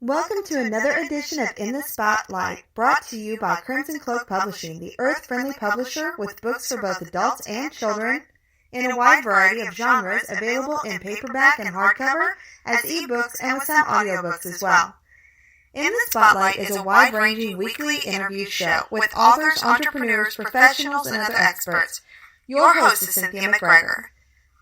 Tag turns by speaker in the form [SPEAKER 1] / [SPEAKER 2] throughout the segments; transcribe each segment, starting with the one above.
[SPEAKER 1] Welcome to another edition of In the Spotlight, brought to you by Crimson Cloak Publishing, the earth-friendly publisher with books for both adults and children in a wide variety of genres, available in paperback and hardcover, as ebooks and with some audiobooks as well. In the Spotlight is a wide-ranging weekly interview show with authors, entrepreneurs, professionals, and other experts. Your host is Cynthia McGregor.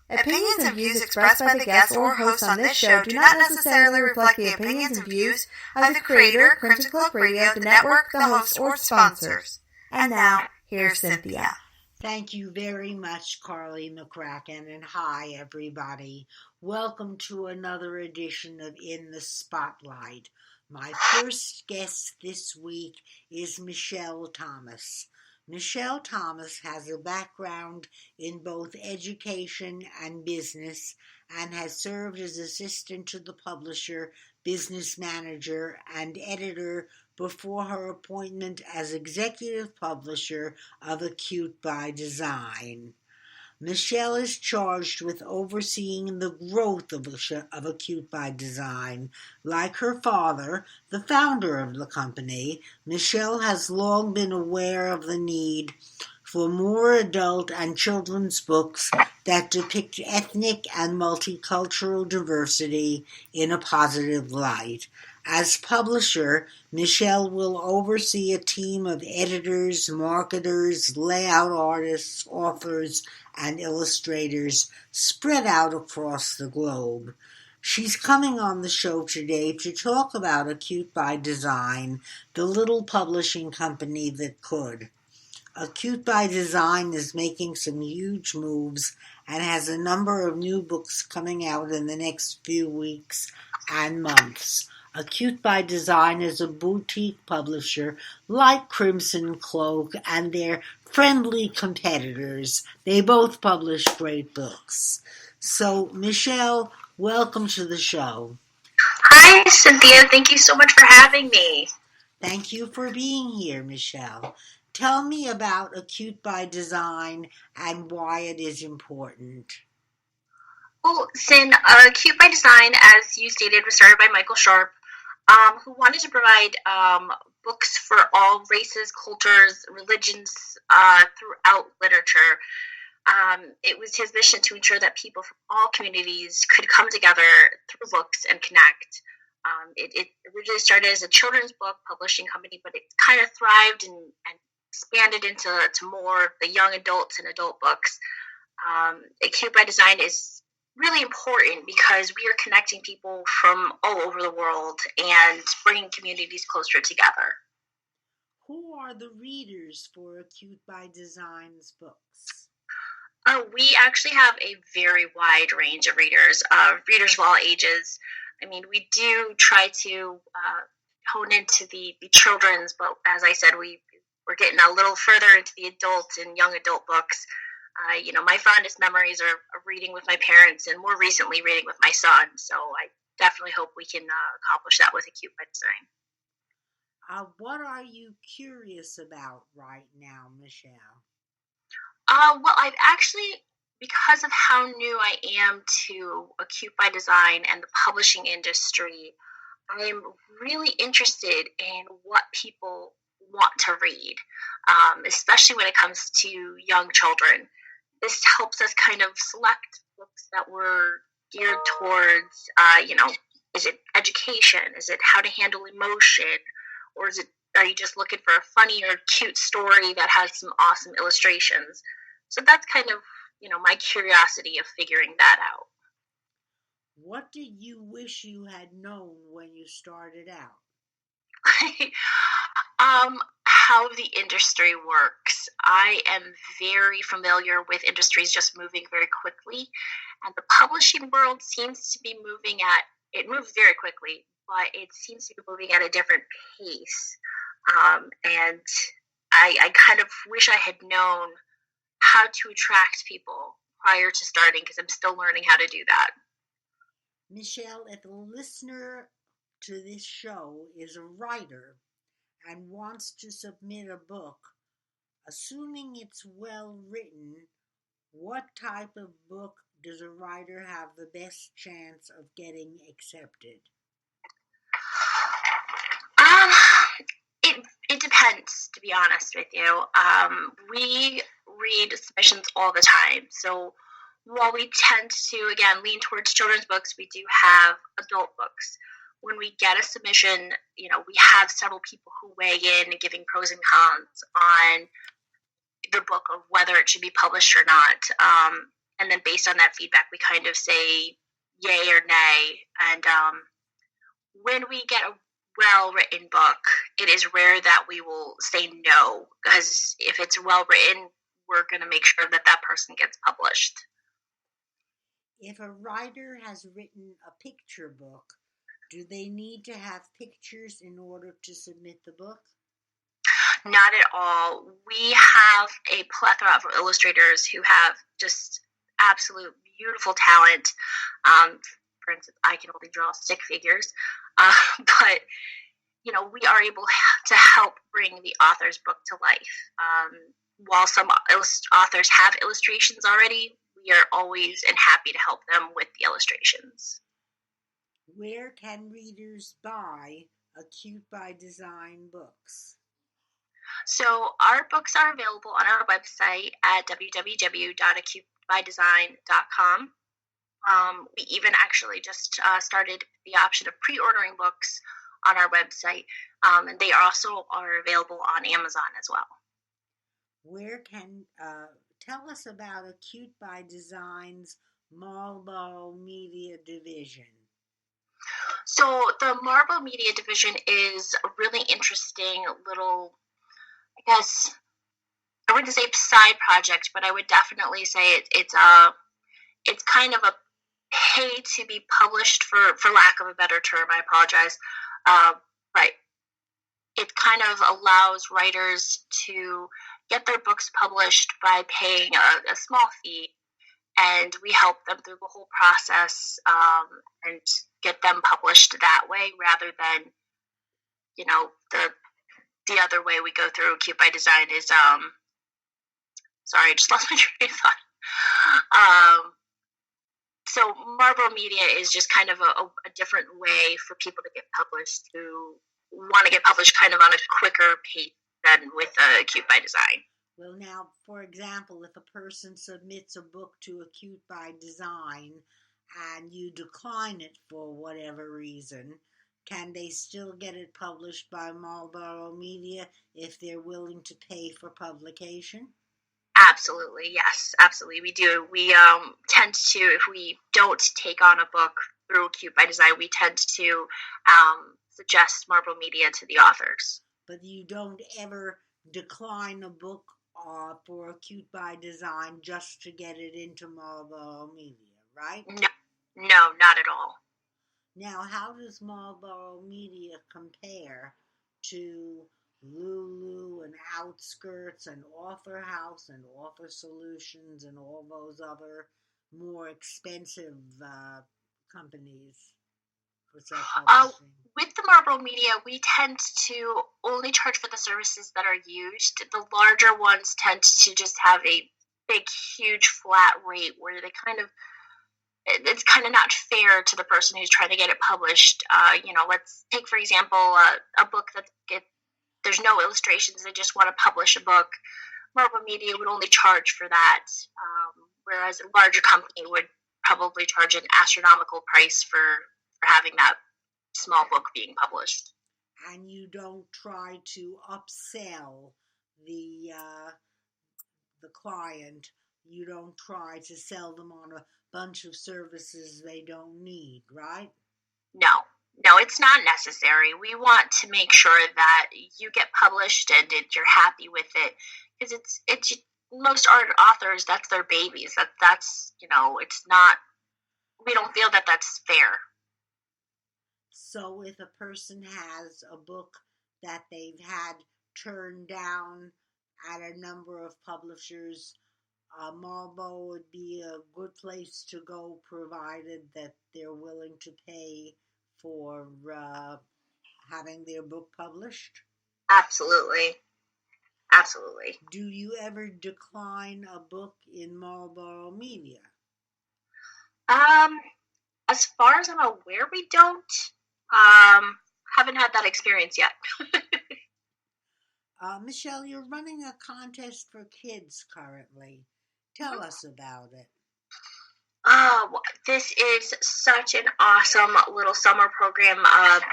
[SPEAKER 1] Opinions and views expressed by the guests or hosts on this show do not necessarily reflect the opinions and views of the creator, Crimson Cloak Radio, the network, the hosts, or sponsors. And now, here's Cynthia.
[SPEAKER 2] Thank you very much, Carly McCracken, and hi, everybody. Welcome to another edition of In the Spotlight. My first guest this week is Michele Thomas. Michele Thomas has a background in both education and business and has served as assistant to the publisher, business manager, and editor before her appointment as executive publisher of Acute by Design. Michele is charged with overseeing the growth of Acute by Design. Like her father, the founder of the company, Michele has long been aware of the need for more adult and children's books that depict ethnic and multicultural diversity in a positive light. As publisher, Michele will oversee a team of editors, marketers, layout artists, authors, and illustrators spread out across the globe. She's coming on the show today to talk about Acute by Design, the little publishing company that could. Acute by Design is making some huge moves and has a number of new books coming out in the next few weeks and months. Acute by Design is a boutique publisher like Crimson Cloak and their friendly competitors. They both publish great books. So, Michele, welcome to the show.
[SPEAKER 3] Hi, Cynthia. Thank you so much for having me.
[SPEAKER 2] Thank you for being here, Michele. Tell me about Acute by Design and why it is important.
[SPEAKER 3] Well, Cyn, Acute by Design, as you stated, was started by Michael Sharpe, who wanted to provide books for all races, cultures, religions throughout literature. It was his mission to ensure that people from all communities could come together through books and connect. It originally started as a children's book publishing company, but it kind of thrived and expanded into more the young adults and adult books. Acute by Design is really important because we are connecting people from all over the world and bringing communities closer together.
[SPEAKER 2] Who are the readers for Acute by Design's books?
[SPEAKER 3] We actually have a very wide range of readers of all ages. I mean, we do try to hone into the children's, but as I said, we're getting a little further into the adult and young adult books. My fondest memories are of reading with my parents and more recently reading with my son. So I definitely hope we can accomplish that with Acute by Design.
[SPEAKER 2] What are you curious about right now, Michele?
[SPEAKER 3] Well, I've actually, because of how new I am to Acute by Design and the publishing industry, I'm really interested in what people want to read, especially when it comes to young children. This helps us kind of select books that we're geared towards, is it education? Is it how to handle emotion? Or are you just looking for a funny or cute story that has some awesome illustrations? So that's kind of, my curiosity of figuring that out.
[SPEAKER 2] What did you wish you had known when you started out?
[SPEAKER 3] How the industry works. I am very familiar with industries just moving very quickly, and the publishing world seems to be it moves very quickly, but it seems to be moving at a different pace. And I kind of wish I had known how to attract people prior to starting, because I'm still learning how to do that.
[SPEAKER 2] Michele, if a listener to this show is a writer and wants to submit a book, assuming it's well written, what type of book does a writer have the best chance of getting accepted?
[SPEAKER 3] It depends, to be honest with you. We read submissions all the time. So while we tend to, again, lean towards children's books, we do have adult books. When we get a submission, we have several people who weigh in and giving pros and cons on the book of whether it should be published or not. And then based on that feedback, we kind of say yay or nay. And when we get a well-written book, it is rare that we will say no, because if it's well-written, we're going to make sure that that person gets published.
[SPEAKER 2] If a writer has written a picture book, do they need to have pictures in order to submit the book?
[SPEAKER 3] Not at all. We have a plethora of illustrators who have just absolute beautiful talent. For instance, I can only draw stick figures, but we are able to help bring the author's book to life. While some authors have illustrations already, we are always and happy to help them with the illustrations.
[SPEAKER 2] Where can readers buy Acute by Design books?
[SPEAKER 3] So our books are available on our website at www.acutebydesign.com. We even actually just started the option of pre-ordering books on our website, and they also are available on Amazon as well.
[SPEAKER 2] Where can tell us about Acute by Design's Marlboro Media Division?
[SPEAKER 3] So the Marlboro Media Division is a really interesting little, I guess, I wouldn't say side project, but I would definitely say it's kind of a pay to be published for lack of a better term. I apologize. Right. It kind of allows writers to get their books published by paying a small fee, and we help them through the whole process and get them published that way rather than, the other way we go through Acute by Design is, sorry, I just lost my train of thought. So Marlboro Media is just kind of a different way for people to get published who want to get published kind of on a quicker pace than with Acute by Design.
[SPEAKER 2] Well, now, for example, if a person submits a book to Acute by Design and you decline it for whatever reason, can they still get it published by Marlboro Media if they're willing to pay for publication?
[SPEAKER 3] Absolutely, yes, absolutely. We do. We tend to, if we don't take on a book through Acute by Design, we tend to suggest Marlboro Media to the authors.
[SPEAKER 2] But you don't ever decline a book for Acute by Design just to get it into Marlboro Media, right?
[SPEAKER 3] No, not at all.
[SPEAKER 2] Now, how does Marlboro Media compare to Lulu and Outskirts and Author House and Author Solutions and all those other more expensive companies for self-publishing?
[SPEAKER 3] With the Marlboro Media, we tend to only charge for the services that are used. The larger ones tend to just have a big, huge flat rate where they it's kind of not fair to the person who's trying to get it published. Let's take, for example, a book there's no illustrations, they just want to publish a book. Marlboro Media would only charge for that, whereas a larger company would probably charge an astronomical price for having that small book being published.
[SPEAKER 2] And you don't try to upsell the client. You don't try to sell them on a bunch of services they don't need, right?
[SPEAKER 3] No, it's not necessary. We want to make sure that you get published and you're happy with it, because it's most art authors, that's their babies. That's it's not. We don't feel that that's fair.
[SPEAKER 2] So if a person has a book that they've had turned down at a number of publishers, Marlboro would be a good place to go, provided that they're willing to pay for having their book published?
[SPEAKER 3] Absolutely.
[SPEAKER 2] Do you ever decline a book in Marlboro Media?
[SPEAKER 3] As far as I'm aware, we don't. Haven't had that experience yet.
[SPEAKER 2] Michele, you're running a contest for kids currently. Tell us about it.
[SPEAKER 3] This is such an awesome little summer program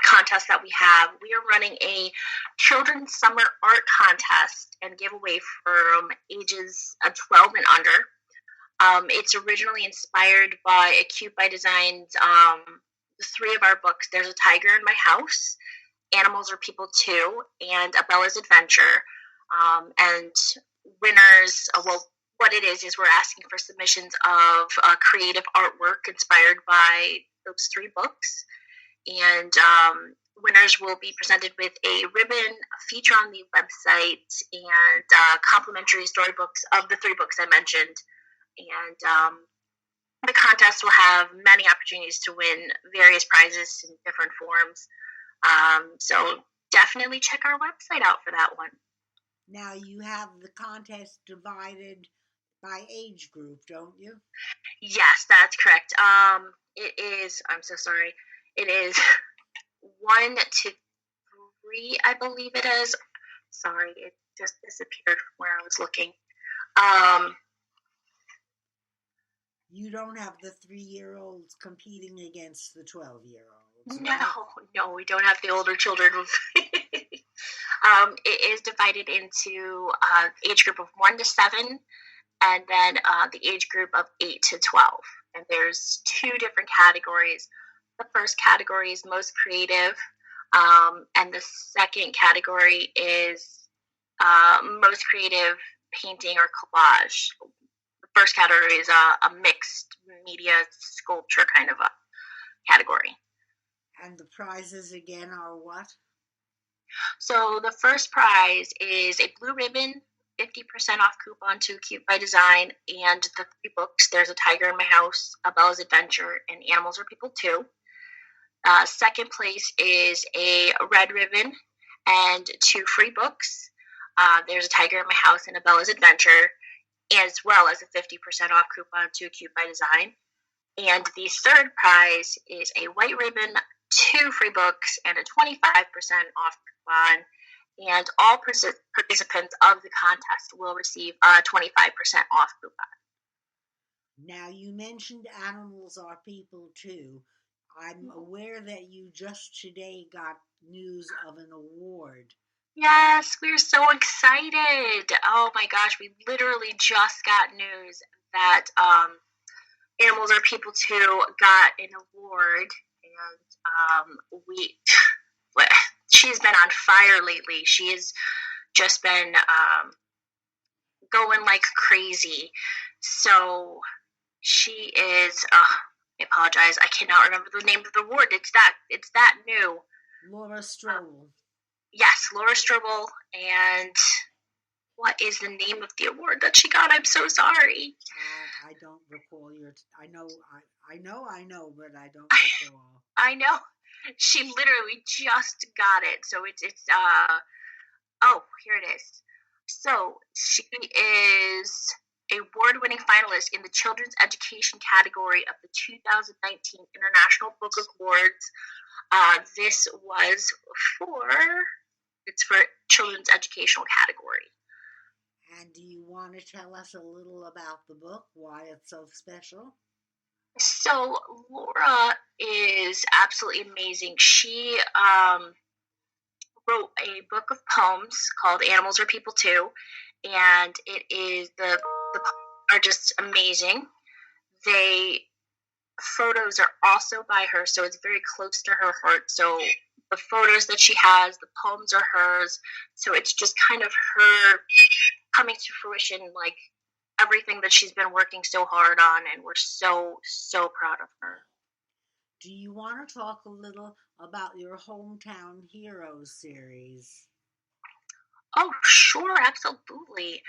[SPEAKER 3] contest that we have. We are running a children's summer art contest and giveaway from ages 12 and under. It's originally inspired by a Cute by Design's three of our books. There's a Tiger in My House, Animals Are People Too, and A Bella's Adventure. And winners, what it is we're asking for submissions of creative artwork inspired by those three books. And winners will be presented with a ribbon, a feature on the website, and complimentary storybooks of the three books I mentioned. And the contest will have many opportunities to win various prizes in different forms. So definitely check our website out for that one.
[SPEAKER 2] Now you have the contest divided by age group, don't you?
[SPEAKER 3] Yes, that's correct. It is, I'm so sorry, it is 1 to 3, I believe it is. Sorry, it just disappeared from where I was looking.
[SPEAKER 2] You don't have the 3-year-olds competing against the 12-year-olds.
[SPEAKER 3] Right? No, we don't have the older children. It is divided into age group of 1 to 7, and then the age group of 8 to 12. And there's 2 different categories. The first category is most creative, and the second category is most creative painting or collage. The first category is a mixed media sculpture kind of a category.
[SPEAKER 2] And the prizes again are what?
[SPEAKER 3] So the first prize is a blue ribbon, 50% off coupon to Cute by Design, and the 3 books. There's a Tiger in My House, A Bella's Adventure, and Animals Are People Too. Second place is a red ribbon and 2 free books. There's a Tiger in My House and A Bella's Adventure, as well as a 50% off coupon to Cute by Design. And the third prize is a white ribbon, 2 free books, and a 25% off coupon. And all participants of the contest will receive a 25% off coupon.
[SPEAKER 2] Now, you mentioned Animals Are People Too. I'm aware that you just today got news of an award.
[SPEAKER 3] Yes, we're so excited. Oh my gosh, we literally just got news that Animals Are People Too got an award, and she's been on fire lately. She has just been going like crazy. So she is. I apologize. I cannot remember the name of the award. It's that new.
[SPEAKER 2] Laura Strobel.
[SPEAKER 3] Yes, Laura Strobel. And what is the name of the award that she got? I'm so sorry.
[SPEAKER 2] I don't recall I know, but I don't recall.
[SPEAKER 3] I know. She literally just got it. So it's here it is. So she is a award-winning finalist in the Children's Education category of the 2019 International Book Awards. This was for Children's Educational category.
[SPEAKER 2] And do you want to tell us a little about the book, why it's so special?
[SPEAKER 3] So Laura is absolutely amazing. She wrote a book of poems called Animals Are People Too, and it is the poems are just amazing. Photos are also by her, so it's very close to her heart. So the photos that she has, the poems are hers. So it's just kind of her coming to fruition, like everything that she's been working so hard on, and we're so, so proud of her.
[SPEAKER 2] Do you want to talk a little about your Hometown Heroes series?
[SPEAKER 3] Oh, sure, absolutely.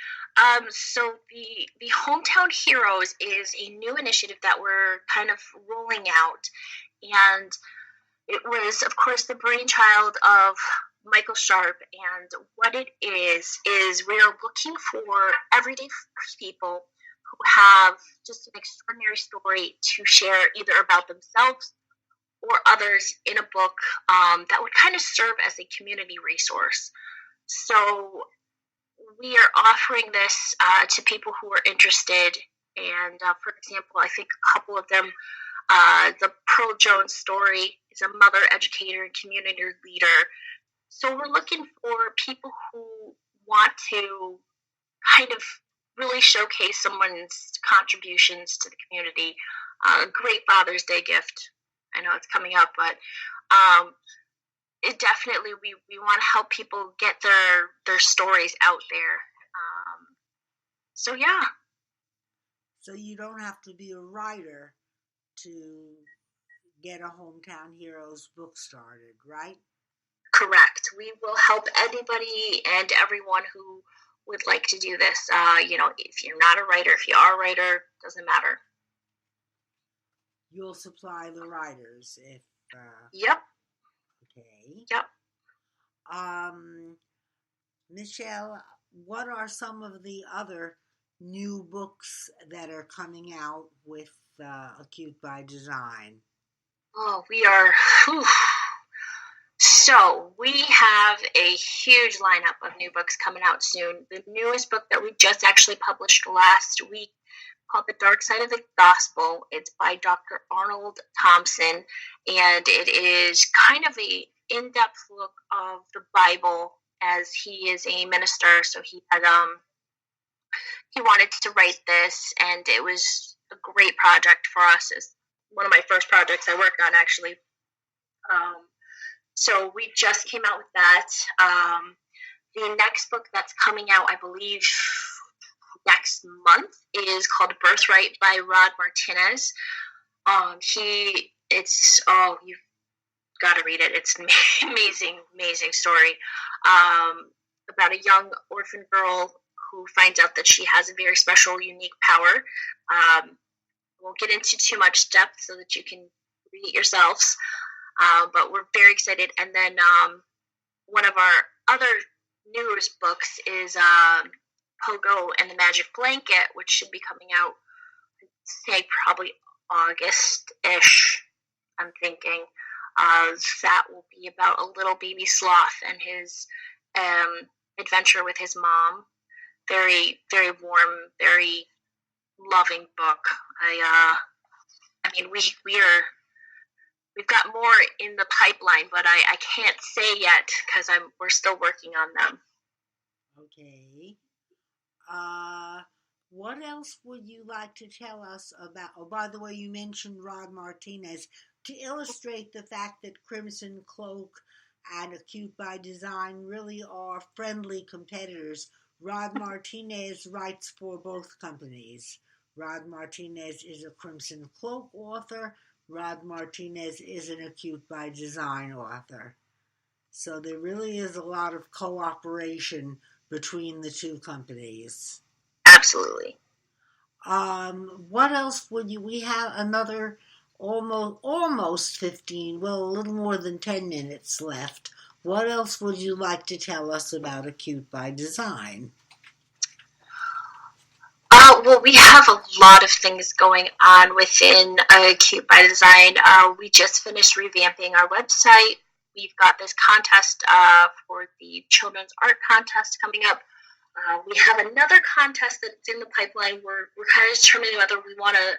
[SPEAKER 3] So the Hometown Heroes is a new initiative that we're kind of rolling out, and it was, of course, the brainchild of Michael Sharpe, and what it is we are looking for everyday people who have just an extraordinary story to share, either about themselves or others, in a book that would kind of serve as a community resource. So we are offering this to people who are interested. And for example, I think a couple of them, the Pearl Jones story is a mother, educator, and community leader. So we're looking for people who want to kind of really showcase someone's contributions to the community. A great Father's Day gift. I know it's coming up, but it definitely, we want to help people get their stories out there. So yeah.
[SPEAKER 2] So you don't have to be a writer to get a Hometown Heroes book started, right?
[SPEAKER 3] Correct. We will help anybody and everyone who would like to do this. If you're not a writer, if you are a writer, doesn't matter.
[SPEAKER 2] You'll supply the writers if.
[SPEAKER 3] Yep.
[SPEAKER 2] Okay.
[SPEAKER 3] Yep.
[SPEAKER 2] Michele, what are some of the other new books that are coming out with Acute by Design?
[SPEAKER 3] Oh, we are. Whew. So we have a huge lineup of new books coming out soon. The newest book that we just actually published last week, called The Dark Side of the Gospel. It's by Dr. Arnold Thompson, and it is kind of a in-depth look of the Bible, as he is a minister. So he wanted to write this, and it was a great project for us. It's one of my first projects I worked on, actually. So we just came out with that. The next book that's coming out, I believe, next month is called Birthright by Rod Martinez. You've got to read it. It's an amazing story about a young orphan girl who finds out that she has a very special, unique power. Won't get into too much depth so that you can read it yourselves. But we're very excited. And then one of our other newest books is Pogo and the Magic Blanket, which should be coming out, say, probably August-ish, I'm thinking. That will be about a little baby sloth and his adventure with his mom. Very, very warm, very loving book. We've got more in the pipeline, but I can't say yet because we're still working on them.
[SPEAKER 2] Okay. What else would you like to tell us about? Oh, by the way, you mentioned Rod Martinez. To illustrate the fact that Crimson Cloak and Acute by Design really are friendly competitors, Rod Martinez writes for both companies. Rod Martinez is a Crimson Cloak author. Rod Martinez is an Acute by Design author. So there really is a lot of cooperation between the two companies.
[SPEAKER 3] Absolutely.
[SPEAKER 2] What else would we have another almost 15, well, a little more than 10 minutes left. What else would you like to tell us about Acute by Design?
[SPEAKER 3] Well, we have a lot of things going on within Acute by Design. We just finished revamping our website. We've got this contest for the Children's Art Contest coming up. We have another contest that's in the pipeline. We're kind of determining whether we want to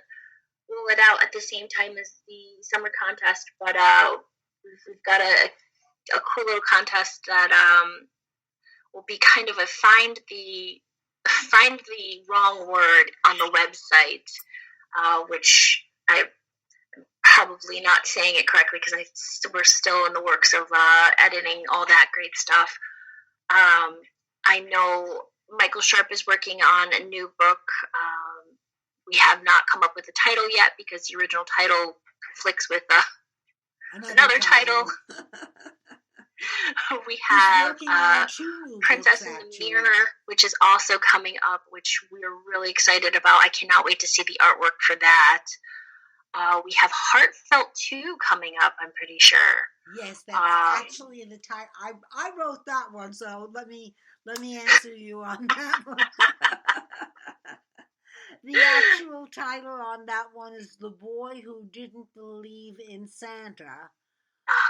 [SPEAKER 3] roll it out at the same time as the summer contest, but we've got a cool little contest that will be kind of a find the wrong word on the website, which I'm probably not saying it correctly because we're still in the works of editing all that great stuff. I know Michael Sharpe is working on a new book. We have not come up with a title yet because the original title conflicts with another title. We have Princess in the Mirror, which is also coming up, which we're really excited about. I cannot wait to see the artwork for that. We have Heartfelt 2 coming up, I'm pretty sure.
[SPEAKER 2] Yes, that's actually the title. I wrote that one, so let me answer you on that one. The actual title on that one is The Boy Who Didn't Believe in Santa.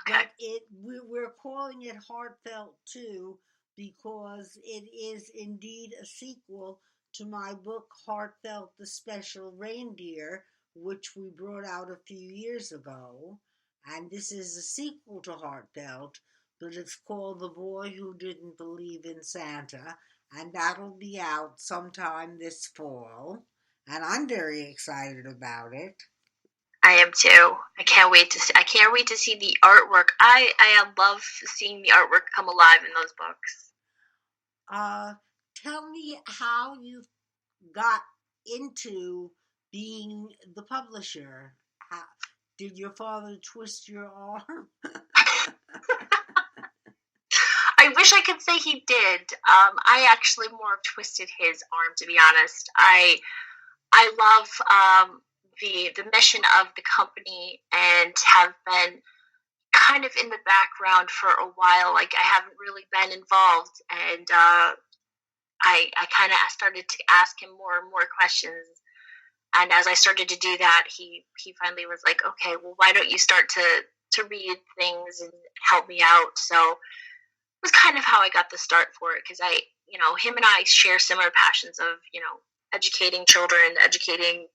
[SPEAKER 3] Okay.
[SPEAKER 2] But we're calling it Heartfelt 2 because it is indeed a sequel to my book, Heartfelt the Special Reindeer, which we brought out a few years ago. And this is a sequel to Heartfelt, but it's called The Boy Who Didn't Believe in Santa, and that'll be out sometime this fall. And I'm very excited about it.
[SPEAKER 3] I am too. I can't wait to see. I can't wait to see the artwork. I love seeing the artwork come alive in those books.
[SPEAKER 2] Tell me how you got into being the publisher. Did your father twist your arm?
[SPEAKER 3] I wish I could say he did. I actually more twisted his arm, to be honest. I love the mission of the company and have been kind of in the background for a while. Like, I haven't really been involved, and I kind of started to ask him more and more questions. And as I started to do that, he finally was like, okay, well, why don't you start to read things and help me out? So it was kind of how I got the start for it, because him and I share similar passions of, educating children, educating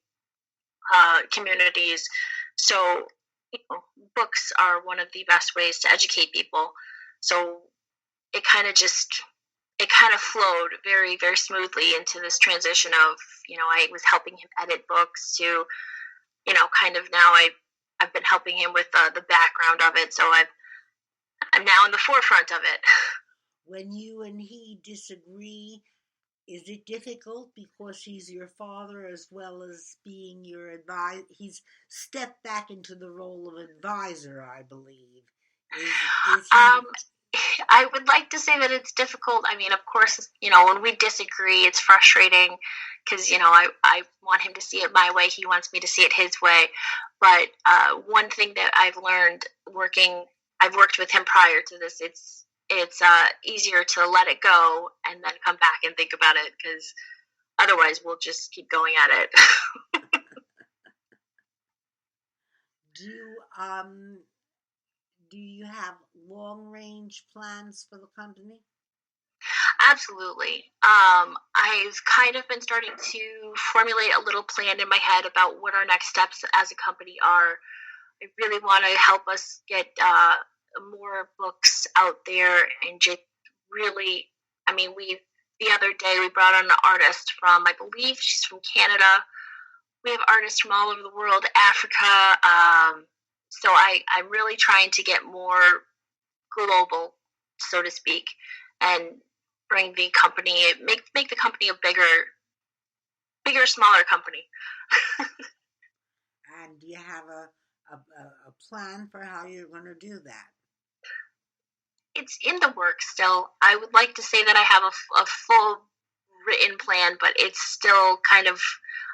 [SPEAKER 3] communities. So, books are one of the best ways to educate people. So it kind of flowed very, very smoothly into this transition of, I was helping him edit books to, kind of now I've been helping him with the background of it. So I'm now in the forefront of it.
[SPEAKER 2] When you and he disagree, is it difficult because he's your father as well as being your advisor? He's stepped back into the role of advisor, I believe. Is he...
[SPEAKER 3] I would like to say that it's difficult. I mean, of course, when we disagree, it's frustrating because, I want him to see it my way. He wants me to see it his way. But one thing that I've learned I've worked with him prior to this, it's easier to let it go and then come back and think about it, because otherwise we'll just keep going at it.
[SPEAKER 2] Do you have long-range plans for the company?
[SPEAKER 3] Absolutely. I've kind of been starting to formulate a little plan in my head about what our next steps as a company are. I really want to help us get more books out there, and just really, I mean, the other day we brought on an artist from, I believe she's from Canada. We have artists from all over the world, Africa. So I'm really trying to get more global, so to speak, and bring the company, make the company a bigger, smaller company.
[SPEAKER 2] And do you have a plan for how you're going to do that?
[SPEAKER 3] It's in the works still. I would like to say that I have a full written plan, but it's still kind of,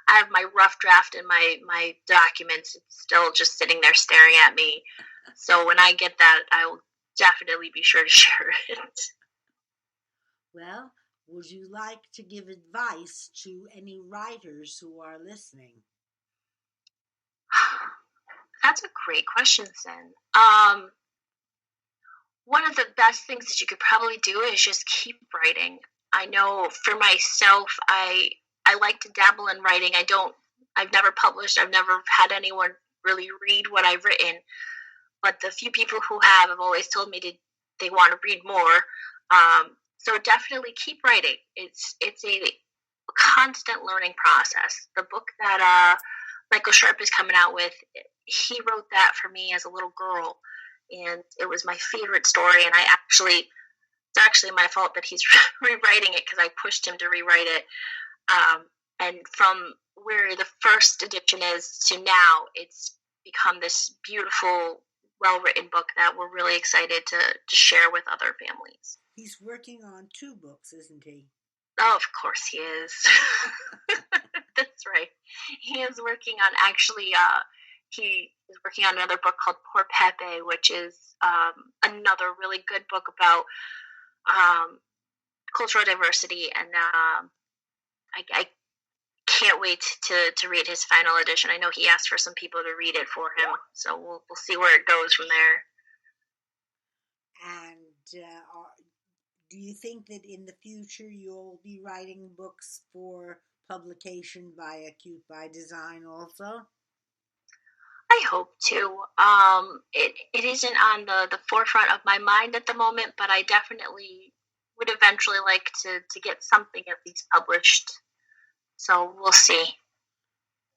[SPEAKER 3] I have my rough draft in my documents. It's still just sitting there staring at me. So when I get that, I will definitely be sure to share it.
[SPEAKER 2] Well, would you like to give advice to any writers who are listening?
[SPEAKER 3] That's a great question, Sen. One of the best things that you could probably do is just keep writing. I know for myself, I like to dabble in writing. I've never published. I've never had anyone really read what I've written. But the few people who have always told me they want to read more. So definitely keep writing. It's a constant learning process. The book that Michael Sharpe is coming out with, he wrote that for me as a little girl, and it was my favorite story. And it's actually my fault that he's rewriting it, because I pushed him to rewrite it. And from where the first edition is to now, it's become this beautiful, well-written book that we're really excited to share with other families.
[SPEAKER 2] He's working on 2 books, isn't he?
[SPEAKER 3] Oh, of course he is. That's right. He is working on, he is working on another book called Poor Pepe, which is another really good book about cultural diversity, and I can't wait to read his final edition. I know he asked for some people to read it for him, so we'll see where it goes from there.
[SPEAKER 2] And Do you think that in the future you'll be writing books for publication via Cute by Design also?
[SPEAKER 3] I hope to. It isn't on the forefront of my mind at the moment, but I definitely would eventually like to get something at least published. So we'll see.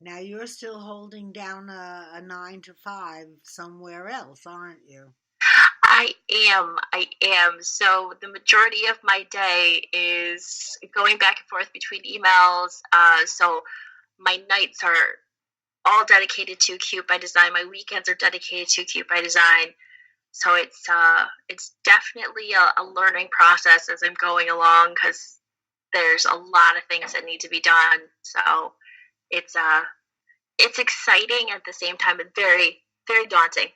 [SPEAKER 2] Now you're still holding down a 9 to 5 somewhere else, aren't you?
[SPEAKER 3] I am. So the majority of my day is going back and forth between emails. So my nights are all dedicated to Cute by Design. My weekends are dedicated to Cute by Design. So it's definitely a learning process as I'm going along because there's a lot of things that need to be done. So it's exciting at the same time and very, very daunting.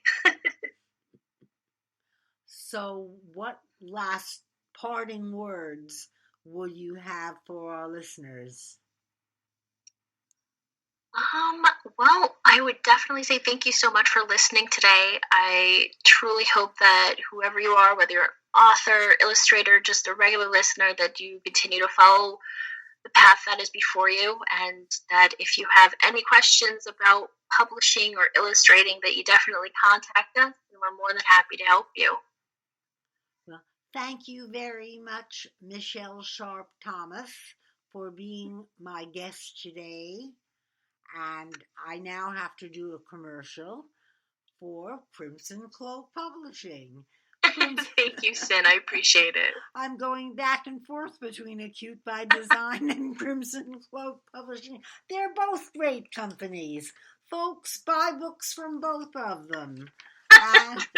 [SPEAKER 2] So what last parting words will you have for our listeners?
[SPEAKER 3] Well, I would definitely say thank you so much for listening today. I truly hope that whoever you are, whether you're an author, illustrator, just a regular listener, that you continue to follow the path that is before you, and that if you have any questions about publishing or illustrating, that you definitely contact us, and we're more than happy to help you.
[SPEAKER 2] Well, thank you very much, Michele Sharpe-Thomas, for being my guest today. And I now have to do a commercial for Crimson Cloak Publishing.
[SPEAKER 3] Thank you, Sin. I appreciate it.
[SPEAKER 2] I'm going back and forth between A Cute by Design and Crimson Cloak Publishing. They're both great companies. Folks, buy books from both of them. And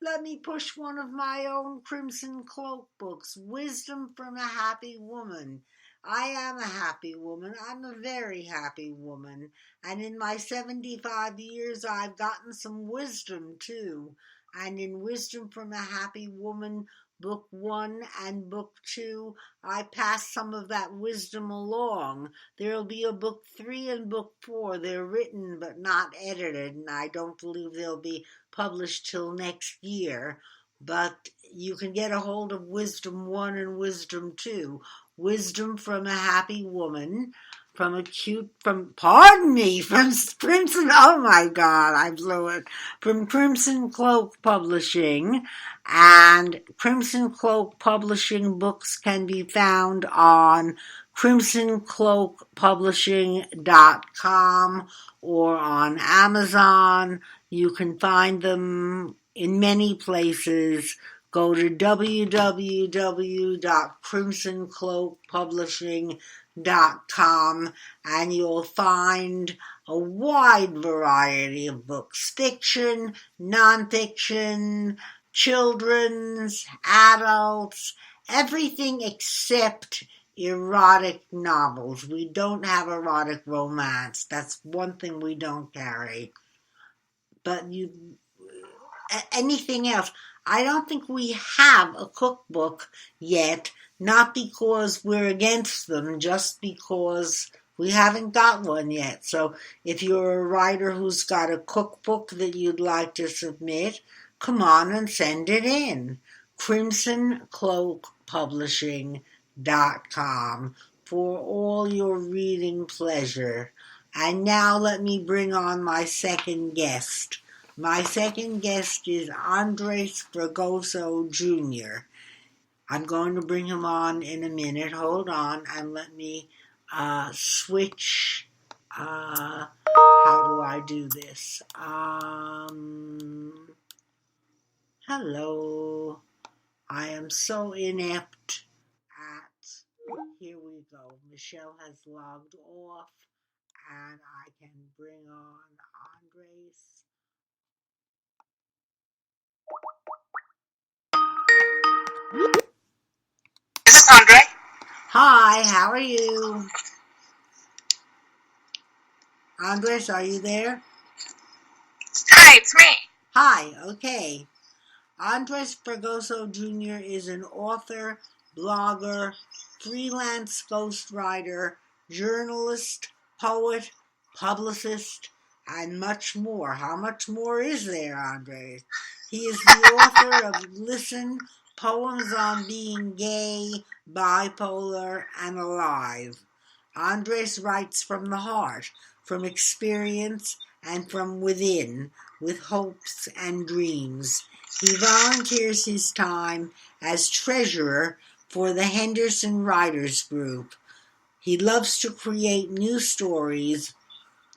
[SPEAKER 2] let me push one of my own Crimson Cloak books, Wisdom from a Happy Woman. I am a happy woman. I'm a very happy woman. And in my 75 years, I've gotten some wisdom, too. And in Wisdom from a Happy Woman, Book 1 and Book 2, I pass some of that wisdom along. There'll be a Book 3 and Book 4. They're written but not edited, and I don't believe they'll be published till next year. But you can get a hold of Wisdom 1 and Wisdom 2. Wisdom from a Happy Woman, from Crimson, oh my God, I blew it, from Crimson Cloak Publishing. And Crimson Cloak Publishing books can be found on crimsoncloakpublishing.com or on Amazon. You can find them in many places. Go to www.crimsoncloakpublishing.com and you'll find a wide variety of books, fiction, nonfiction, children's, adults, everything except erotic novels. We don't have erotic romance. That's one thing we don't carry. But anything else. I don't think we have a cookbook yet, not because we're against them, just because we haven't got one yet. So if you're a writer who's got a cookbook that you'd like to submit, come on and send it in. crimsoncloakpublishing.com for all your reading pleasure. And now let me bring on my second guest. My second guest is Andres Fragoso Jr. I'm going to bring him on in a minute. Hold on and let me switch. How do I do this? Hello. I am so inept at... Here we go. Michele has logged off and I can bring on Andres.
[SPEAKER 3] This is Andre.
[SPEAKER 2] Hi, how are you? Andres, are you there?
[SPEAKER 3] Hi, it's me.
[SPEAKER 2] Hi, okay. Andres Fragoso Jr. is an author, blogger, freelance ghostwriter, journalist, poet, publicist, and much more. How much more is there, Andres? He is the author of Listen, poems on being gay, bipolar, and alive. Andres writes from the heart, from experience, and from within, with hopes and dreams. He volunteers his time as treasurer for the Henderson Writers Group. He loves to create new stories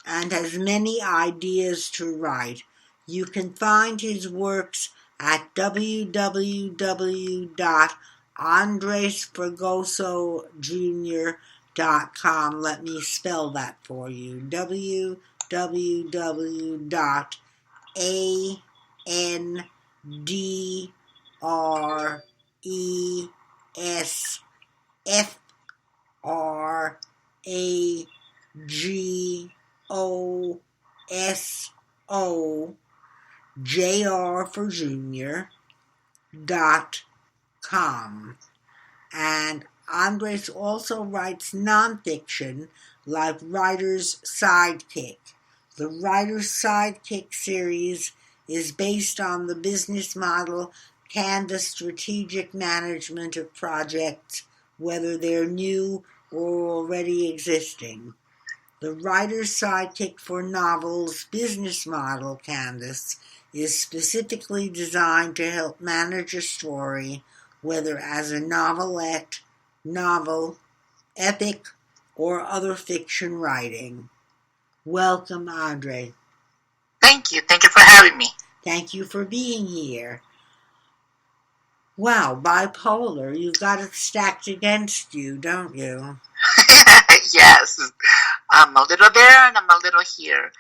[SPEAKER 2] and has many ideas to write. You can find his works at www.andresfragosojr.com. Let me spell that for you. www.andresfragosojr for junior.com. And Andres also writes nonfiction like Writers-Sidekick. The Writers-Sidekick series is based on the business model Candace strategic management of projects, whether they're new or already existing. The Writer's Sidekick for Novels business model, Candace, is specifically designed to help manage a story, whether as a novelette, novel, epic, or other fiction writing. Welcome, Andre.
[SPEAKER 3] Thank you. Thank you for having me.
[SPEAKER 2] Thank you for being here. Wow, bipolar, you've got it stacked against you, don't you?
[SPEAKER 3] Yes. I'm a little there and I'm a little here.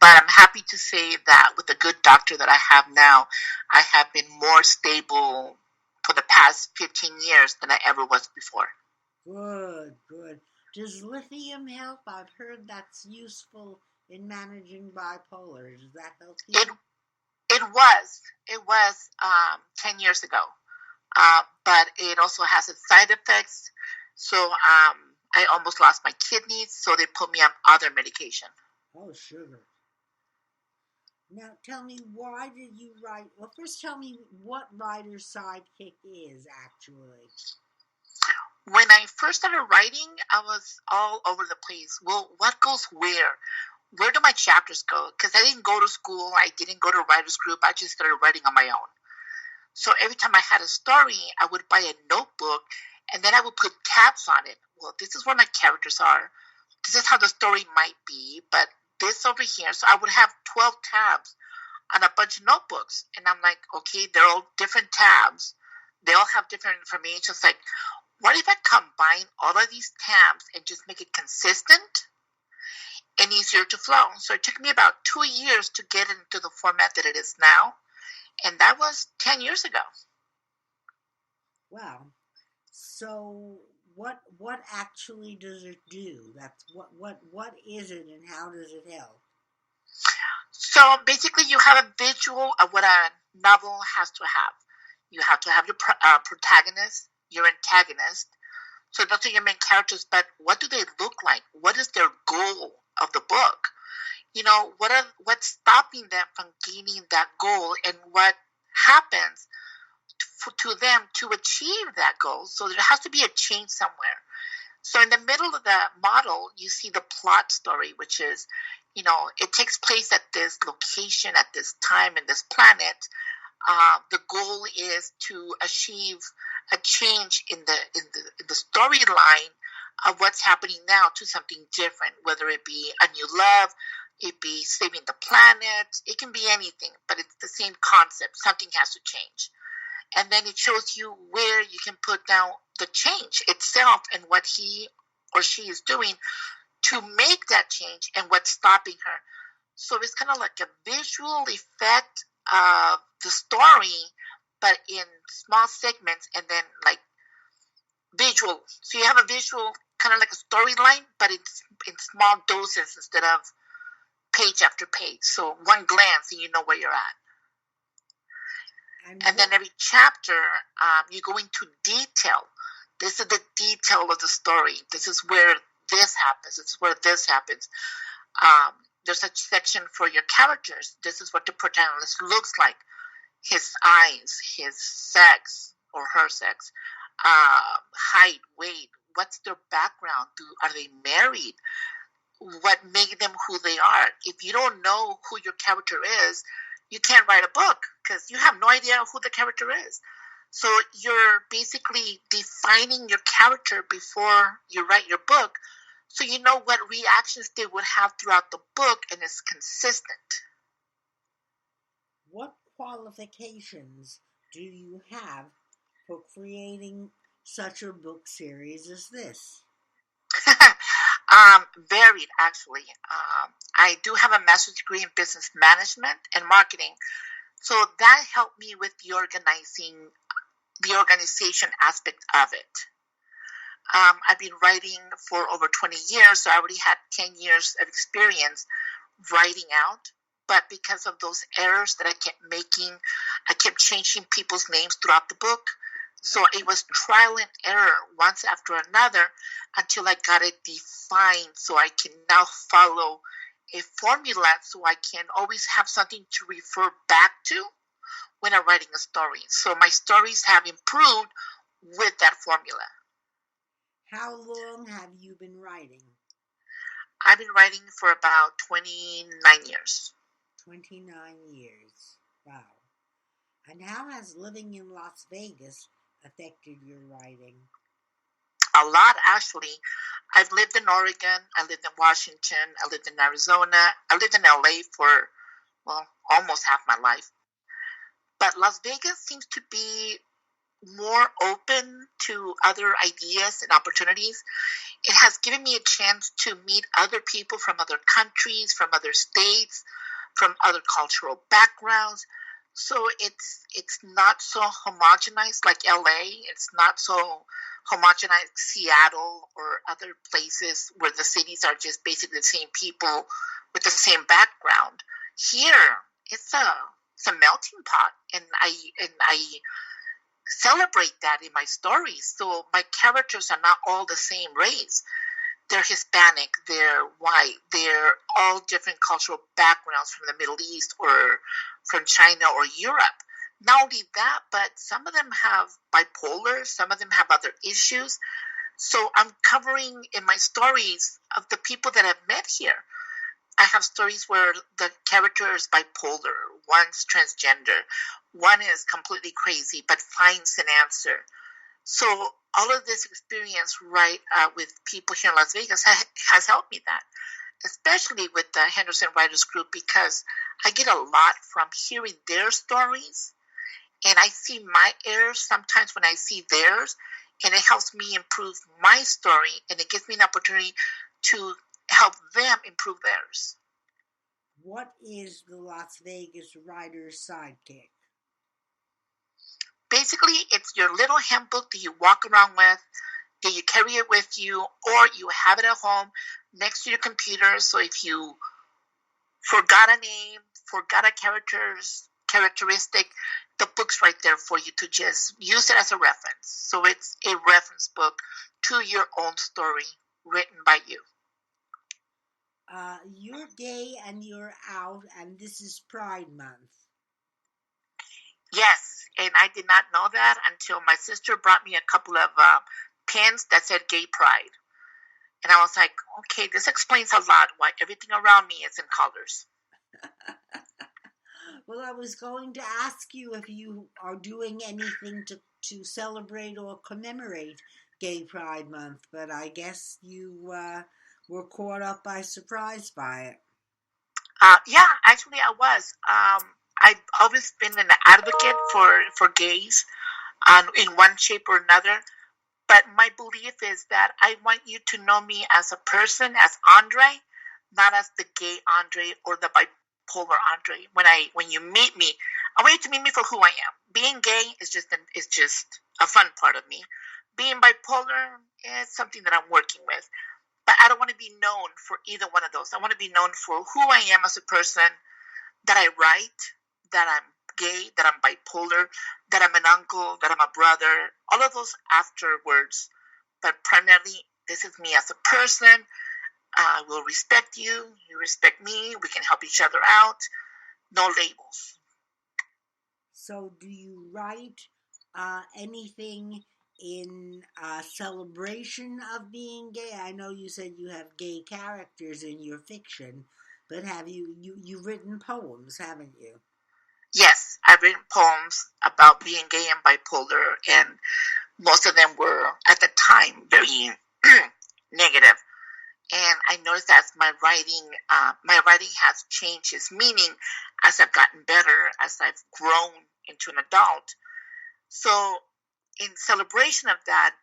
[SPEAKER 3] But I'm happy to say that with the good doctor that I have now, I have been more stable for the past 15 years than I ever was before.
[SPEAKER 2] Good, good. Does lithium help? I've heard that's useful in managing bipolar. Does that help you?
[SPEAKER 3] It was 10 years ago. But it also has its side effects. So I almost lost my kidneys, so they put me on other medication.
[SPEAKER 2] Oh, sugar. Now, tell me, why did you write? Well, first tell me what Writer's Sidekick is, actually.
[SPEAKER 3] When I first started writing, I was all over the place. Well, what goes where? Where do my chapters go? Because I didn't go to school. I didn't go to a writer's group. I just started writing on my own. So every time I had a story, I would buy a notebook, and then I would put tabs on it. Well, this is where my characters are. This is how the story might be, but this over here. So I would have 12 tabs on a bunch of notebooks. And I'm like, okay, they're all different tabs. They all have different information. It's like, what if I combine all of these tabs and just make it consistent and easier to flow? So it took me about 2 years to get into the format that it is now. And that was 10 years ago.
[SPEAKER 2] Wow. So what actually does it do? That's what is it and how does it help?
[SPEAKER 3] So basically you have a visual of what a novel has to have. You have to have your protagonist, your antagonist. So those are your main characters, but what do they look like? What is their goal of the book? You know, what's stopping them from gaining that goal, and what happens to them to achieve that goal? So there has to be a change somewhere. So in the middle of the model, you see the plot story, which is, you know, it takes place at this location, at this time, in this planet. The goal is to achieve a change in the storyline of what's happening now to something different, whether it be a new love, it be saving the planet, it can be anything, but it's the same concept. Something has to change. And then it shows you where you can put down the change itself and what he or she is doing to make that change and what's stopping her. So it's kind of like a visual effect of the story, but in small segments and then like visual. So you have a visual, kind of like a storyline, but it's in small doses instead of page after page. So one glance and you know where you're at. And then every chapter, you go into detail. This is the detail of the story. This is where this happens. This is where this happens. There's a section for your characters. This is what the protagonist looks like. His eyes, his sex,
[SPEAKER 4] or her sex, height, weight, what's their background, are they married, what made them who they are. If you don't know who your character is, you can't write a book because you have no idea who the character is. So you're basically defining your character before you write your book, so you know what reactions they would have throughout the book, and it's consistent.
[SPEAKER 2] What qualifications do you have for creating such a book series as this?
[SPEAKER 4] Varied, actually. I do have a master's degree in business management and marketing, so that helped me with the organization aspect of it. I've been writing for over 20 years, so I already had 10 years of experience writing out. But because of those errors that I kept making, I kept changing people's names throughout the book. So it was trial and error once after another until I got it defined, so I can now follow a formula, so I can always have something to refer back to when I'm writing a story. So my stories have improved with that formula.
[SPEAKER 2] How long have you been writing?
[SPEAKER 4] I've been writing for about 29 years.
[SPEAKER 2] 29 years. Wow. And how has living in Las Vegas affected your writing?
[SPEAKER 4] A lot, actually. I've lived in Oregon, I lived in Washington, I lived in Arizona, I lived in LA for, almost half my life. But Las Vegas seems to be more open to other ideas and opportunities. It has given me a chance to meet other people from other countries, from other states, from other cultural backgrounds. So it's not so homogenized like LA. It's not so homogenized Seattle or other places where the cities are just basically the same people with the same background. Here, it's a melting pot, and I celebrate that in my stories. So my characters are not all the same race. They're Hispanic, they're white, they're all different cultural backgrounds from the Middle East or from China or Europe. Not only that, but some of them have bipolar, some of them have other issues. So I'm covering in my stories of the people that I've met here. I have stories where the character is bipolar, one's transgender, one is completely crazy but finds an answer. So all of this experience, with people here in Las Vegas has helped me that, especially with the Henderson Writers Group, because I get a lot from hearing their stories, and I see my errors sometimes when I see theirs, and it helps me improve my story, and it gives me an opportunity to help them improve theirs.
[SPEAKER 2] What is the Las Vegas writer's-sidekick?
[SPEAKER 4] Basically, it's your little handbook that you walk around with, that you carry it with you, or you have it at home next to your computer. So if you forgot a name, forgot a characteristic, the book's right there for you to just use it as a reference. So it's a reference book to your own story written by you.
[SPEAKER 2] You're gay and you're out, and this is Pride Month.
[SPEAKER 4] Yes, and I did not know that until my sister brought me a couple of pins that said Gay Pride. And I was like, okay, this explains a lot why everything around me is in colors.
[SPEAKER 2] Well, I was going to ask you if you are doing anything to celebrate or commemorate Gay Pride Month, but I guess you were caught up by surprise by it.
[SPEAKER 4] Yeah, actually I was. I've always been an advocate for gays in one shape or another. But my belief is that I want you to know me as a person, as Andre, not as the gay Andre or the bipolar Andre. When you meet me, I want you to meet me for who I am. Being gay is just a fun part of me. Being bipolar is something that I'm working with. But I don't want to be known for either one of those. I want to be known for who I am as a person, that I write, that I'm gay, that I'm bipolar, that I'm an uncle, that I'm a brother, all of those afterwards. But primarily, this is me as a person. I will respect you, you respect me, we can help each other out. No labels.
[SPEAKER 2] So do you write anything in celebration of being gay? I know you said you have gay characters in your fiction, but have you've written poems, haven't you?
[SPEAKER 4] Yes, I've written poems about being gay and bipolar, and most of them were, at the time, very negative. And I noticed that my writing has changed its meaning as I've gotten better, as I've grown into an adult. So, in celebration of that,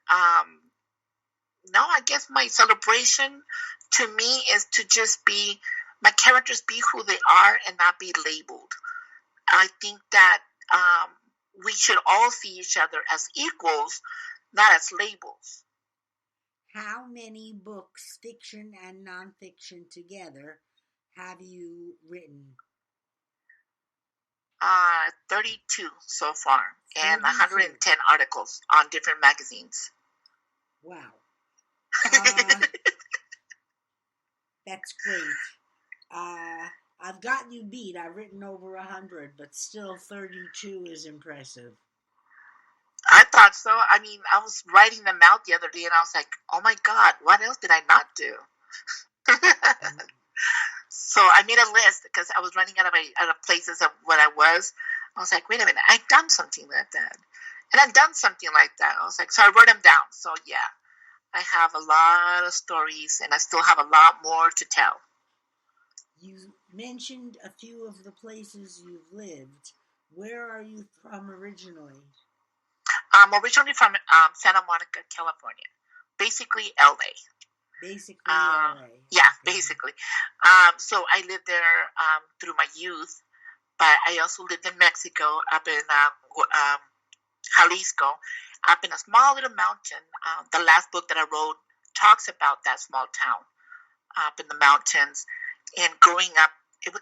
[SPEAKER 4] no, I guess my celebration to me is to just be, my characters be who they are and not be labeled. I think that we should all see each other as equals, not as labels.
[SPEAKER 2] How many books, fiction and nonfiction together, have you written?
[SPEAKER 4] 32 so far, and
[SPEAKER 2] 32.
[SPEAKER 4] 110 articles on different magazines.
[SPEAKER 2] Wow. That's great. I've got you beat. I've written over 100, but still 32 is impressive.
[SPEAKER 4] I thought so. I mean, I was writing them out the other day, and I was like, oh my God, what else did I not do? So I made a list because I was running out of places of what I was. I was like, wait a minute, I've done something like that. And I've done something like that. I was like, so I wrote them down. So yeah, I have a lot of stories, and I still have a lot more to tell.
[SPEAKER 2] You mentioned a few of the places you've lived. Where are you from originally?
[SPEAKER 4] I'm originally from Santa Monica, California. Basically, LA.
[SPEAKER 2] Basically, LA.
[SPEAKER 4] Yeah, okay. Basically. So I lived there through my youth, but I also lived in Mexico, up in Jalisco, up in a small little mountain. The last book that I wrote talks about that small town up in the mountains. And growing up, it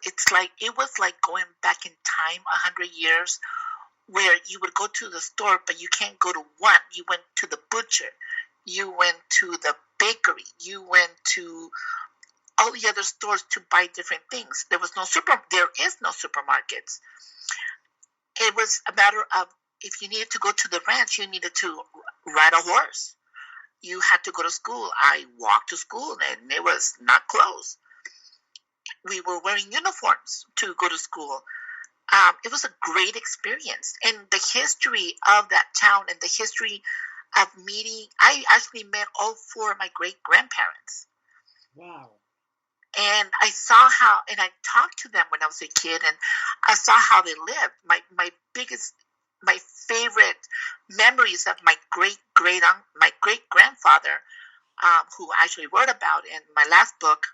[SPEAKER 4] was like going back in time 100 years, where you would go to the store, but you can't go to one. You went to the butcher, you went to the bakery, you went to all the other stores to buy different things. There is no supermarkets. It was a matter of, if you needed to go to the ranch, you needed to ride a horse. You had to go to school. I walked to school, and it was not close. We were wearing uniforms to go to school. It was a great experience. And the history of that town and the history of meeting, I actually met all four of my great-grandparents.
[SPEAKER 2] Wow.
[SPEAKER 4] And I saw how, and I talked to them when I was a kid, and I saw how they lived. My favorite memories of my great-grandfather, who I actually wrote about in my last book,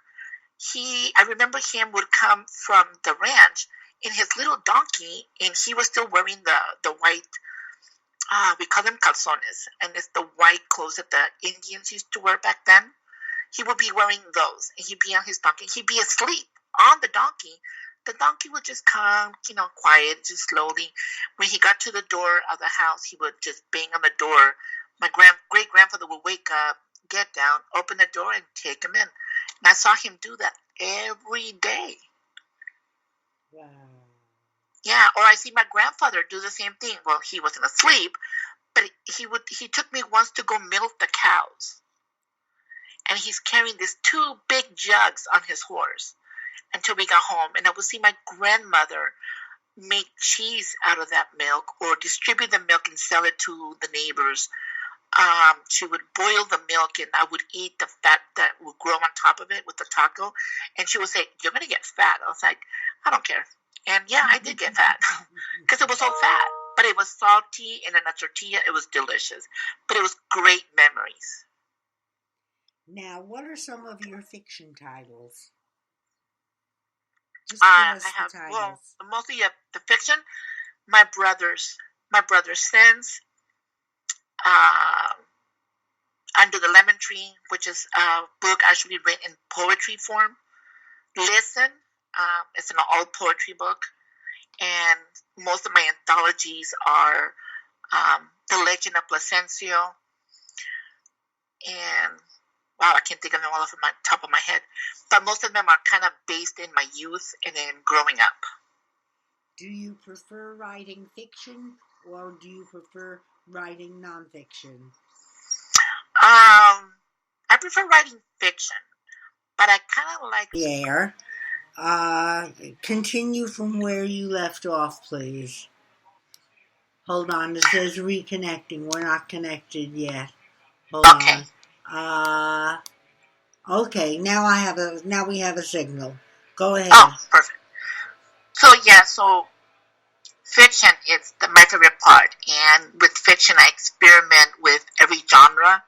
[SPEAKER 4] I remember him would come from the ranch in his little donkey, and he was still wearing the white, we call them calzones, and it's the white clothes that the Indians used to wear back then. He would be wearing those, and he'd be on his donkey. He'd be asleep on the donkey. The donkey would just come, quiet, just slowly. When he got to the door of the house, he would just bang on the door. My great-grandfather would wake up, get down, open the door, and take him in. And I saw him do that every day.
[SPEAKER 2] Wow.
[SPEAKER 4] Yeah, or I see my grandfather do the same thing. Well, he wasn't asleep, but he took me once to go milk the cows. And he's carrying these 2 big jugs on his horse until we got home. And I would see my grandmother make cheese out of that milk, or distribute the milk and sell it to the neighbors. She would boil the milk, and I would eat the fat that would grow on top of it with the taco. And she would say, "You're going to get fat." I was like, I don't care. And yeah, I did get fat because it was so fat. But it was salty, and in a tortilla, it was delicious. But it was great memories.
[SPEAKER 2] Now, what are some of your fiction titles? Just give us the titles.
[SPEAKER 4] Well, mostly the fiction. My brother's sins. Under the Lemon Tree, which is a book actually written in poetry form. Listen, it's an all poetry book, and most of my anthologies are The Legend of Placencio, and wow, I can't think of them all off the top of my head, but most of them are kind of based in my youth and in growing up.
[SPEAKER 2] Do you prefer writing fiction or do you prefer writing nonfiction?
[SPEAKER 4] I prefer writing fiction, but I kind of like...
[SPEAKER 2] There. Continue from where you left off, please. Hold on, it says reconnecting. We're not connected yet. Hold
[SPEAKER 4] Okay.
[SPEAKER 2] on. Okay, now we have a signal. Go ahead.
[SPEAKER 4] Oh, perfect. So fiction is my favorite part, and with fiction I experiment with every genre,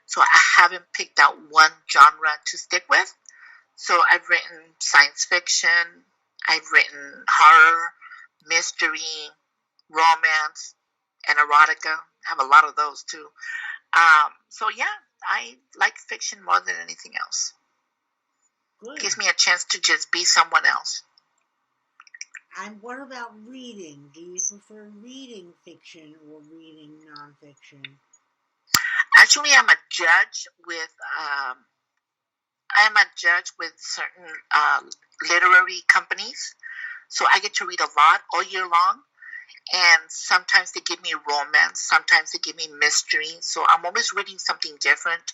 [SPEAKER 4] so I haven't picked out one genre to stick with. So I've written science fiction, I've written horror, mystery, romance, and erotica. I have a lot of those too. So yeah, I like fiction more than anything else.
[SPEAKER 2] Good.
[SPEAKER 4] Gives me a chance to just be someone else.
[SPEAKER 2] And what about reading? Do you prefer reading fiction or reading nonfiction?
[SPEAKER 4] Actually, I'm a judge with certain literary companies, so I get to read a lot all year long. And sometimes they give me romance, sometimes they give me mystery. So I'm always reading something different.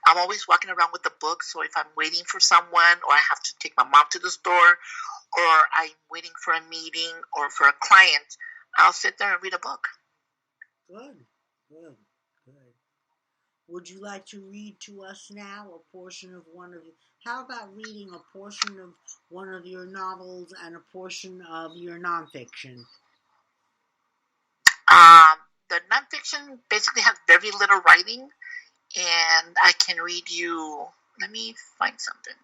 [SPEAKER 4] I'm always walking around with a book. So if I'm waiting for someone, or I have to take my mom to the store, or I'm waiting for a meeting or for a client, I'll sit there and read a book.
[SPEAKER 2] Good. Would you like to read to us now a portion of one of... How about reading a portion of one of your novels and a portion of your nonfiction?
[SPEAKER 4] The nonfiction basically has very little writing, and I can read you... Let me find something.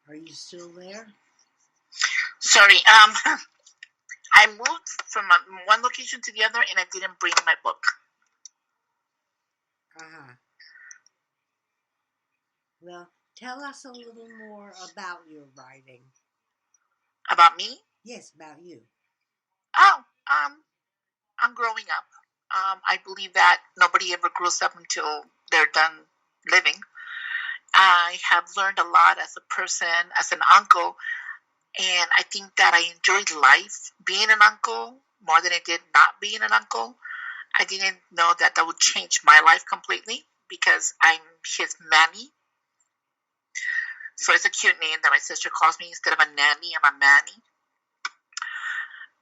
[SPEAKER 2] Are you still there?
[SPEAKER 4] Sorry, I moved from one location to the other, and I didn't bring my book.
[SPEAKER 2] Well, tell us a little more about your writing.
[SPEAKER 4] About me?
[SPEAKER 2] Yes, about you.
[SPEAKER 4] Oh, I'm growing up. I believe that nobody ever grows up until they're done living. I have learned a lot as a person, as an uncle, and I think that I enjoyed life being an uncle more than I did not being an uncle. I didn't know that would change my life completely because I'm his Manny. So it's a cute name that my sister calls me. Instead of a nanny, I'm a Manny.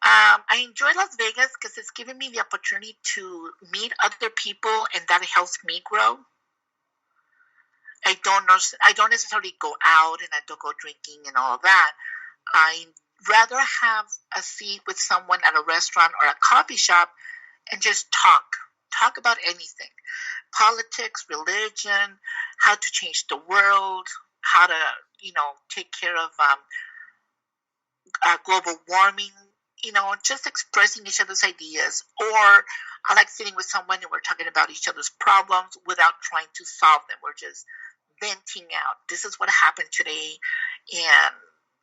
[SPEAKER 4] I enjoy Las Vegas because it's given me the opportunity to meet other people, and that helps me grow. I don't necessarily go out, and I don't go drinking and all of that. I rather have a seat with someone at a restaurant or a coffee shop and just talk about anything: politics, religion, how to change the world, how to take care of global warming. Just expressing each other's ideas. Or I like sitting with someone and we're talking about each other's problems without trying to solve them. We're just venting out. This is what happened today, and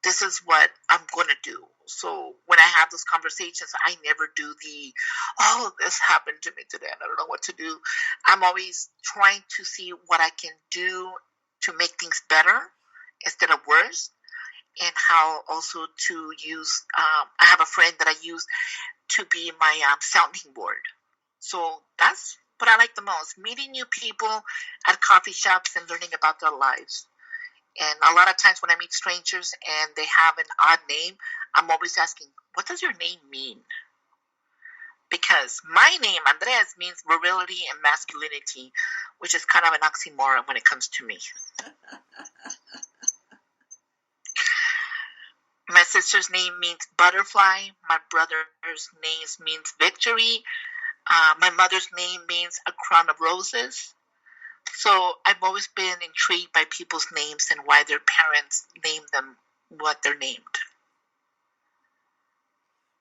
[SPEAKER 4] this is what I'm going to do. So when I have those conversations, I never do this happened to me today and I don't know what to do. I'm always trying to see what I can do to make things better instead of worse. And how also to use, I have a friend that I use to be my sounding board. So that's what I like the most: meeting new people at coffee shops and learning about their lives. And a lot of times when I meet strangers and they have an odd name, I'm always asking, what does your name mean? Because my name, Andres, means virility and masculinity, which is kind of an oxymoron when it comes to me. My sister's name means butterfly. My brother's name means victory. My mother's name means a crown of roses. So I've always been intrigued by people's names and why their parents named them what they're named.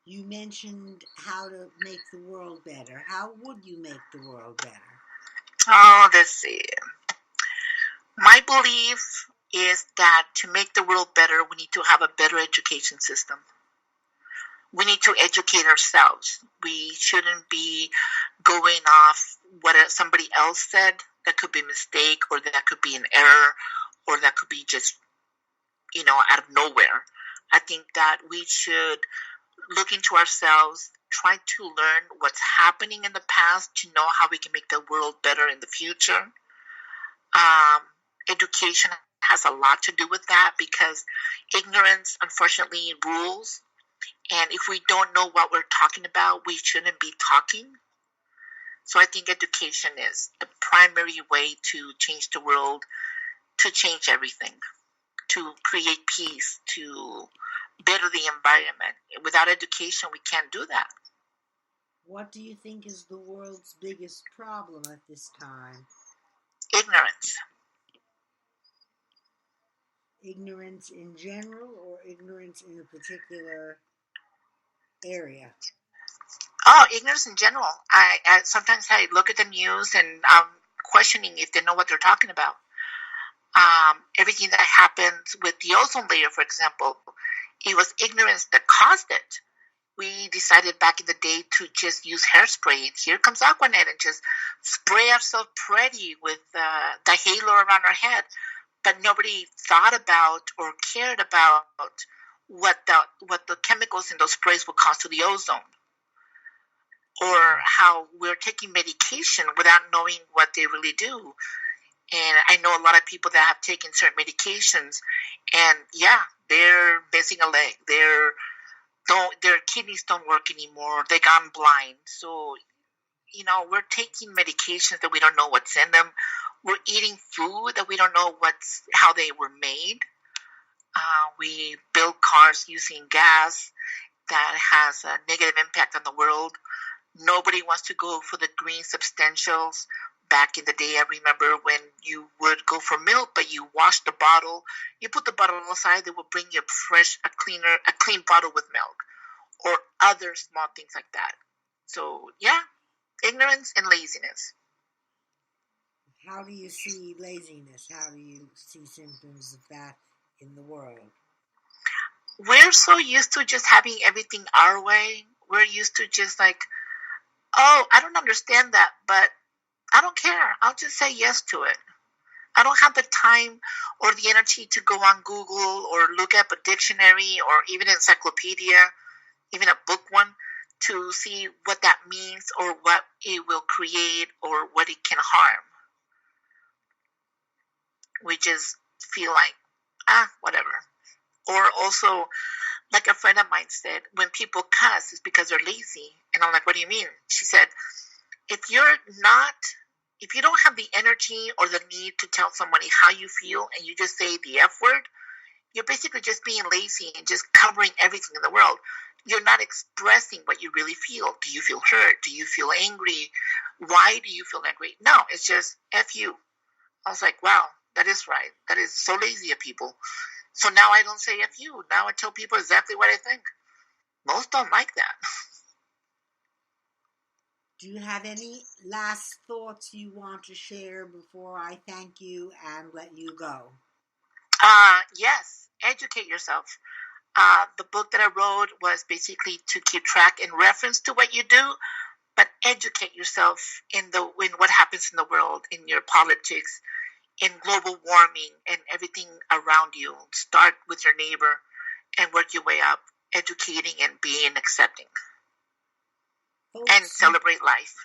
[SPEAKER 2] You mentioned how to make the world better. How would you make the world better?
[SPEAKER 4] Oh, let's see. My belief is that to make the world better, we need to have a better education system. We need to educate ourselves. We shouldn't be going off what somebody else said. That could be a mistake, or that could be an error, or that could be just, out of nowhere. I think that we should look into ourselves, try to learn what's happening in the past to know how we can make the world better in the future. Education has a lot to do with that, because ignorance, unfortunately, rules. And if we don't know what we're talking about, we shouldn't be talking. So I think education is the primary way to change the world, to change everything, to create peace, to better the environment. Without education, we can't do that.
[SPEAKER 2] What do you think is the world's biggest problem at this time?
[SPEAKER 4] Ignorance.
[SPEAKER 2] Ignorance in general, or ignorance in a particular area?
[SPEAKER 4] Oh, ignorance in general. I sometimes I look at the news and I'm questioning if they know what they're talking about. Everything that happened with the ozone layer, for example, it was ignorance that caused it. We decided back in the day to just use hairspray. And here comes Aquanet and just spray ourselves pretty with the halo around our head. But nobody thought about or cared about what the chemicals in those sprays would cause to the ozone. Or how we're taking medication without knowing what they really do. And I know a lot of people that have taken certain medications, and yeah, they're missing a leg. Their kidneys don't work anymore. They gone blind. So, we're taking medications that we don't know what's in them. We're eating food that we don't know how they were made. We build cars using gas that has a negative impact on the world. Nobody wants to go for the green substantials. Back in the day, I remember when you would go for milk, but you wash the bottle. You put the bottle aside, they will bring you a clean bottle with milk, or other small things like that. So, yeah, ignorance and laziness.
[SPEAKER 2] How do you see laziness? How do you see symptoms of that in the world?
[SPEAKER 4] We're so used to just having everything our way. We're used to just like, oh, I don't understand that, but I don't care. I'll just say yes to it. I don't have the time or the energy to go on Google or look up a dictionary or even an encyclopedia, even a book one, to see what that means or what it will create or what it can harm. We just feel like, whatever. Or also, like a friend of mine said, when people cuss, it's because they're lazy. And I'm like, what do you mean? She said, if you don't have the energy or the need to tell somebody how you feel and you just say the F word, you're basically just being lazy and just covering everything in the world. You're not expressing what you really feel. Do you feel hurt? Do you feel angry? Why do you feel angry? No, it's just F you. I was like, wow, that is right. That is so lazy of people. So now I don't say F you. Now I tell people exactly what I think. Most don't like that.
[SPEAKER 2] Do you have any last thoughts you want to share before I thank you and let you go?
[SPEAKER 4] Yes, educate yourself. The book that I wrote was basically to keep track in reference to what you do, but educate yourself in what happens in the world, in your politics, in global warming, and everything around you. Start with your neighbor and work your way up, educating and being accepting. And celebrate life.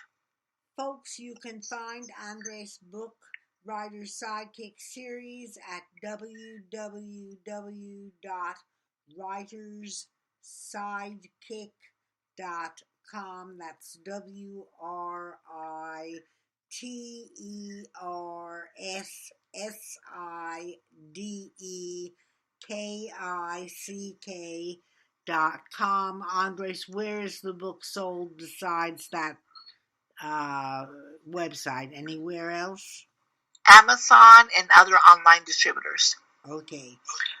[SPEAKER 2] Folks, you can find Andres' book, Writers-Sidekick series at www.writers-sidekick.com. That's writers-sidekick.com. Andres, where is the book sold besides that website? Anywhere else?
[SPEAKER 4] Amazon and other online distributors.
[SPEAKER 2] Okay.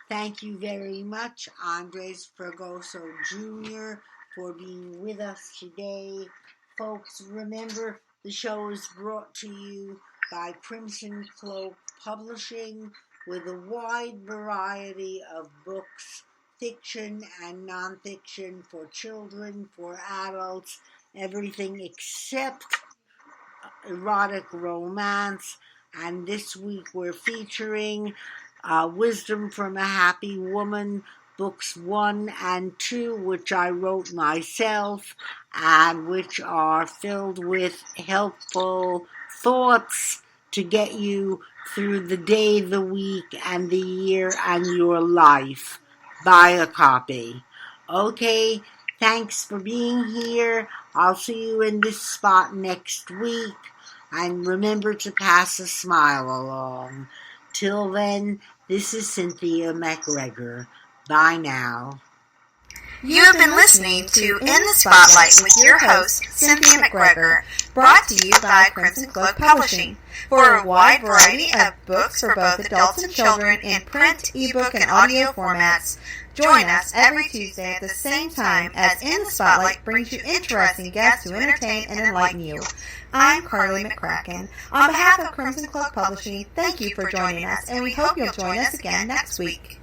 [SPEAKER 2] Thank you very much, Andres Fragoso Jr., for being with us today. Folks, remember, the show is brought to you by Crimson Cloak Publishing. with a wide variety of books, fiction and nonfiction, for children, for adults, everything except erotic romance. And this week we're featuring Wisdom from a Happy Woman, books 1 and 2, which I wrote myself and which are filled with helpful thoughts to get you through the day, the week, and the year, and your life. Buy a copy. Okay, thanks for being here. I'll see you in this spot next week. And remember to pass a smile along. Till then, this is Cynthia McGregor. Bye now.
[SPEAKER 1] You have been listening to In the Spotlight with your host, Cynthia McGregor, brought to you by Crimson Cloak Publishing. For a wide variety of books for both adults and children in print, ebook, and audio formats, join us every Tuesday at the same time as In the Spotlight brings you interesting guests who entertain and enlighten you. I'm Carly McCracken. On behalf of Crimson Cloak Publishing, thank you for joining us, and we hope you'll join us again next week.